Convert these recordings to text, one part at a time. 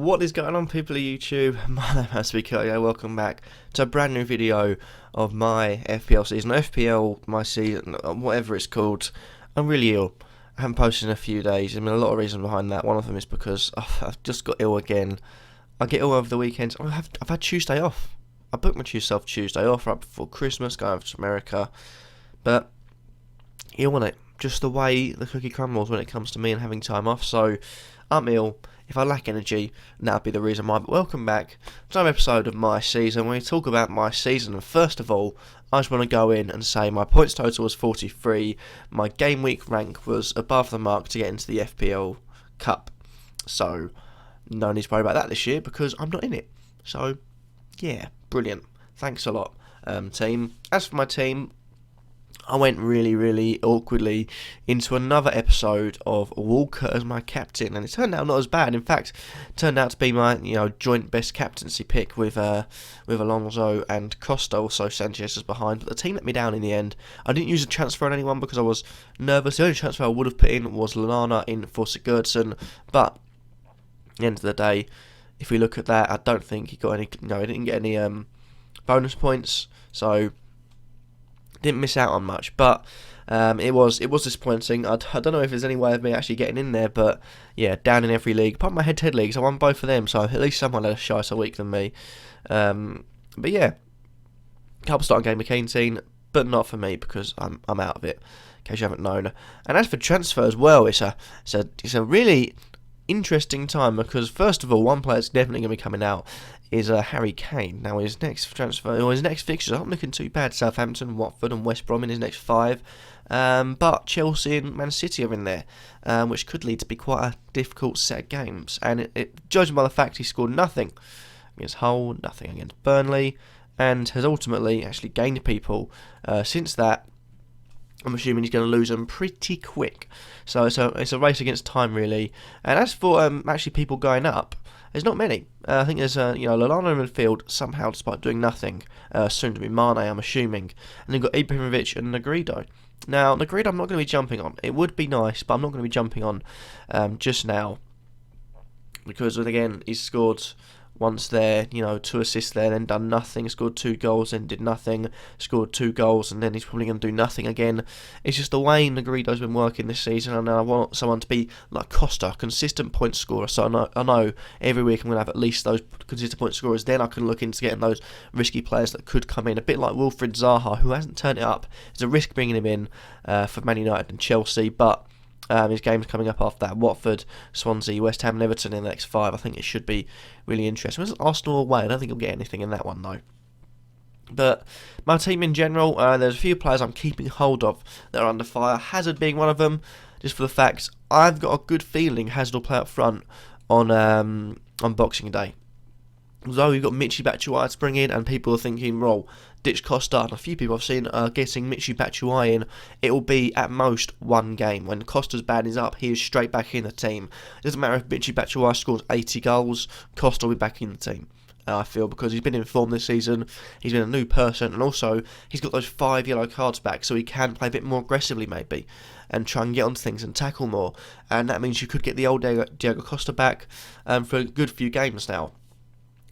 What is going on, people of YouTube? My name is Kurtyoy. Welcome back to a brand new video of my FPL season. FPL, my season, whatever it's called. I'm really ill. I haven't posted in a few days. I mean, a lot of reasons behind that. One of them is because I've just got ill again. I get ill over the weekends. I've had Tuesday off. I booked myself Tuesday off right before Christmas, going over to America. But ill on it. Just the way the cookie crumbles when it comes to me and having time off. So I'm ill. If I lack energy, that'll be the reason why. But welcome back to another episode of my season. When we talk about my season, and first of all, I just want to go in and say my points total was 43. My game week rank was above the mark to get into the FPL Cup. So no need to worry about that this year because I'm not in it. So yeah, brilliant. Thanks a lot, team. As for my team, I went really awkwardly into another episode of Walker as my captain, and it turned out not as bad. In fact, it turned out to be my joint best captaincy pick with Alonso and Costa. Also Sanchez was behind, but the team let me down in the end. I didn't use a transfer on anyone because I was nervous. The only transfer I would have put in was Lallana in for Sigurdsson, but at the end of the day, if we look at that, I don't think he got any. No, he didn't get any bonus points, so didn't miss out on much, but it was disappointing. I don't know if there's any way of me actually getting in there, but yeah, down in every league. Apart from my head-to-head leagues, I won both of them, so at least someone had a shiter week than me. But yeah, couple starting game of 18, but not for me because I'm out of it, in case you haven't known. And as for transfer as well, it's a really interesting time because first of all, one player that's definitely going to be coming out is Harry Kane. Now his next transfer, or his next fixtures aren't looking too bad. Southampton, Watford and West Brom in his next 5. But Chelsea and Man City are in there, which could lead to be quite a difficult set of games. And judging by the fact he scored nothing against Hull, nothing against Burnley, and has ultimately actually gained people since that, I'm assuming he's going to lose them pretty quick. So it's a race against time, really. And as for actually people going up, there's not many. I think there's Lallana in midfield somehow, despite doing nothing. Soon to be Mane, I'm assuming. And then you've got Ibrahimovic and Negredo. Now Negredo, I'm not going to be jumping on. It would be nice, but I'm not going to be jumping on just now because again he's scored once there, 2 assists there, then done nothing, scored 2 goals, then did nothing, scored 2 goals, and then he's probably going to do nothing again. It's just the way Negredo's been working this season, and I want someone to be like Costa, consistent point scorer, so I know every week I'm going to have at least those consistent point scorers, then I can look into getting those risky players that could come in, a bit like Wilfried Zaha, who hasn't turned it up. It's a risk bringing him in for Man United and Chelsea, but his game's coming up after that. Watford, Swansea, West Ham and Everton in the next 5. I think it should be really interesting. It's Arsenal away. I don't think he'll get anything in that one though. But my team in general, there's a few players I'm keeping hold of that are under fire. Hazard being one of them, just for the fact I've got a good feeling Hazard will play up front on Boxing Day. Although we've got Michy Batshuayi to bring in, and people are thinking, well, ditch Costa, and a few people I've seen are getting Michy Batshuayi in. It will be at most one game. When Costa's bad is up, he is straight back in the team. It doesn't matter if Michy Batshuayi scores 80 goals, Costa will be back in the team. I feel, because he's been in form this season, he's been a new person, and also he's got those 5 yellow cards back, so he can play a bit more aggressively maybe, and try and get onto things and tackle more, and that means you could get the old Diego Costa back for a good few games now.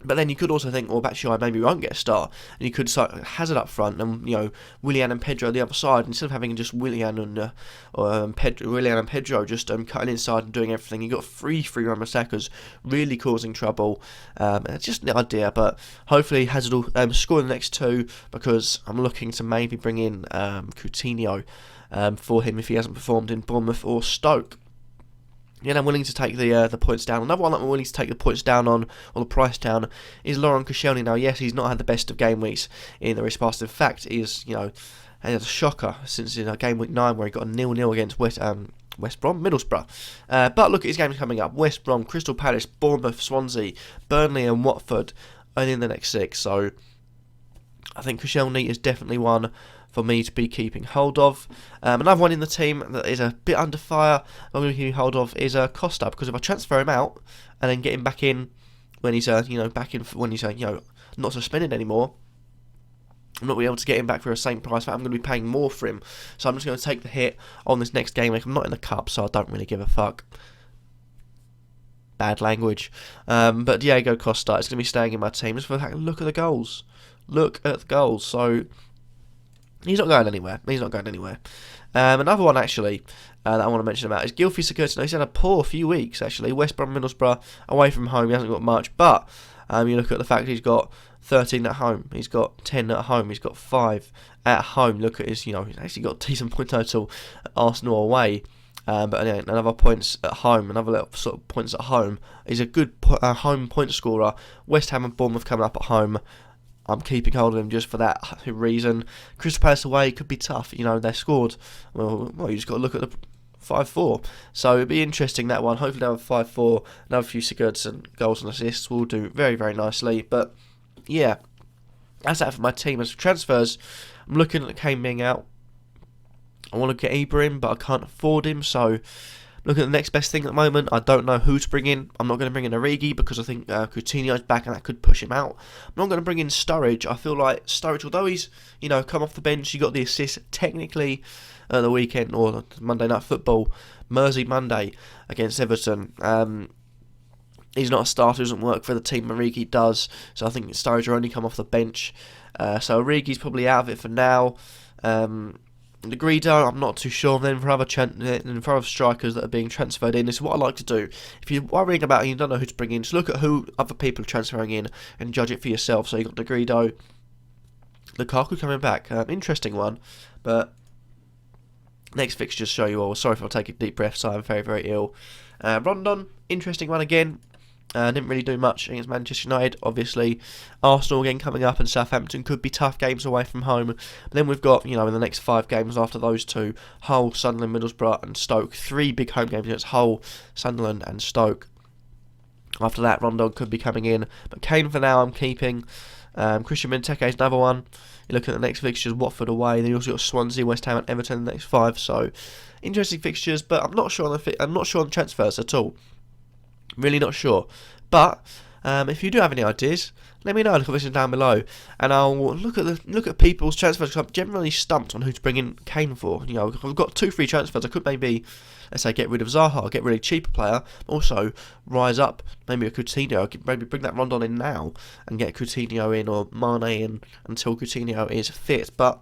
But then you could also think, well, Batshuayi maybe won't get a start, and you could start Hazard up front, and Willian and Pedro the other side, instead of having just Willian and Pedro just cutting inside and doing everything. You got three run attackers really causing trouble. It's just an idea, but hopefully Hazard will score in the next 2, because I'm looking to maybe bring in Coutinho for him if he hasn't performed in Bournemouth or Stoke. Yeah, I'm willing to take the points down. Another one that I'm willing to take the points down on, or the price down, is Laurent Koscielny. Now, yes, he's not had the best of game weeks in the race past. In fact, he's had a shocker since game week 9 where he got a 0-0 against West Brom, Middlesbrough. But look at his games coming up: West Brom, Crystal Palace, Bournemouth, Swansea, Burnley, and Watford, only in the next 6. So I think Koscielny is definitely one for me to be keeping hold of. Another one in the team that is a bit under fire I'm going to keep hold of is Costa, because if I transfer him out and then get him back in when he's back in when he's not suspended anymore, I'm not going to be able to get him back for the same price. I'm going to be paying more for him, so I'm just going to take the hit on this next game. I'm not in the cup, so I don't really give a fuck. Bad language. But Diego Costa is going to be staying in my team. Just for the fact, look at the goals. Look at the goals. So he's not going anywhere. Another one, actually, that I want to mention about is Gylfi Sigurdsson. He's had a poor few weeks, actually. West Brom, Middlesbrough, away from home. He hasn't got much. But you look at the fact he's got 13 at home. He's got 10 at home. He's got 5 at home. Look at his, he's actually got a decent point total at Arsenal away. But anyway, another points at home, another little sort of points at home. He's a good home point scorer. West Ham and Bournemouth coming up at home. I'm keeping hold of him just for that reason. Crystal Palace away could be tough. They scored. Well, you just got to look at the 5-4. So it'll be interesting, that one. Hopefully they'll have 5-4. Another few Sigurdsson goals and assists will do very, very nicely. But yeah, that's that for my team. As for transfers, I'm looking at Kane being out. I want to get Ibrahim, but I can't afford him, so looking at the next best thing at the moment. I don't know who to bring in. I'm not going to bring in Origi because I think Coutinho's back and that could push him out. I'm not going to bring in Sturridge. I feel like Sturridge, although he's come off the bench, he got the assist technically at the weekend or Monday Night Football, Mersey Monday against Everton. He's not a starter, doesn't work for the team. Origi does, so I think Sturridge will only come off the bench. So Origi's probably out of it for now. Negredo, I'm not too sure. Then for other strikers that are being transferred in, this is what I like to do. If you're worrying about and you don't know who to bring in, just look at who other people are transferring in and judge it for yourself. So you got Negredo, Lukaku coming back. Interesting one, but next fixtures show you all. Sorry if I take a deep breath, so I'm very, very ill. Rondon, interesting one again. Didn't really do much against Manchester United, obviously. Arsenal again coming up, and Southampton could be tough games away from home. But then we've got, in the next 5 games after those two, Hull, Sunderland, Middlesbrough and Stoke. 3 big home games against Hull, Sunderland and Stoke. After that, Rondon could be coming in. But Kane for now I'm keeping. Christian Benteke is another one. You look at the next fixtures, Watford away. Then you also got Swansea, West Ham and Everton in the next 5. So, interesting fixtures, but I'm not sure on the transfers at all. Really not sure, but if you do have any ideas, let me know in the comments down below, and I'll look at people's transfers. Because I'm generally stumped on who to bring in Kane for. I've got 2 free transfers. I could maybe, let's say, get rid of Zaha, get rid of a cheaper player, also rise up maybe a Coutinho. I could maybe bring that Rondon in now and get Coutinho in or Mane in until Coutinho is fit. But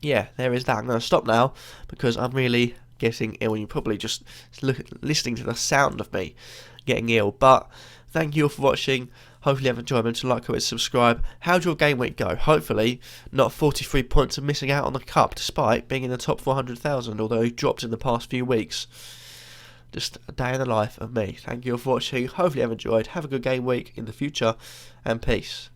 yeah, there is that. I'm going to stop now because I'm really getting ill, and you're probably just listening to the sound of me getting ill. But thank you all for watching. Hopefully you have enjoyed it. Like, comment, subscribe. How'd your game week go? Hopefully not 43 points of missing out on the cup despite being in the top 400,000, although he dropped in the past few weeks. Just a day in the life of me. Thank you all for watching. Hopefully you have enjoyed. Have a good game week in the future, and peace.